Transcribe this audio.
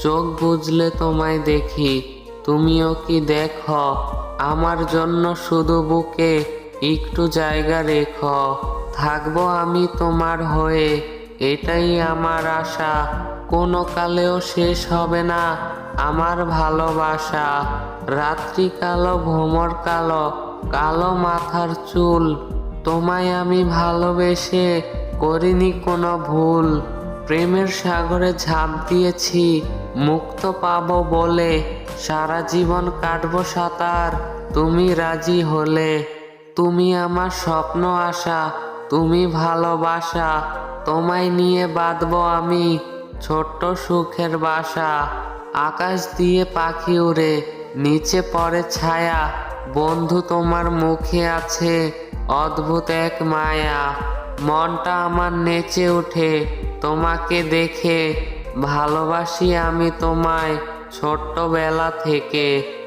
চোখ বুজলে তোমায় দেখি, তুমিও কি দেখো? আমার জন্য শুধু বুকে একটু জায়গা রেখো। থাকবো আমি তোমার হয়ে, এটাই আমার আশা। কোনো কালেও শেষ হবে না আমার ভালোবাসা। রাত্রি কালো, ভ্রমর কালো, কালো মাথার চুল, তোমায় আমি ভালোবেসে করিনি কোনো ভুল। প্রেমের সাগরে ঝাঁপ দিয়েছি মুক্ত পাবো বলে, সারা জীবন কাটবো সাঁতার তুমি রাজি হলে। তুমি আমার স্বপ্ন আশা, তুমি ভালোবাসা, তোমায় নিয়ে বাঁধবো আমি ছোট্ট সুখের বাসা। আকাশ দিয়ে পাখি উড়ে নিচে পড়ে ছায়া, বন্ধু তোমার মুখে আছে অদ্ভুত এক মায়া। মনটা আমার নেচে ওঠে তোমাকে দেখে, ভালোবাসি আমি তোমায় ছোট্টবেলা থেকে।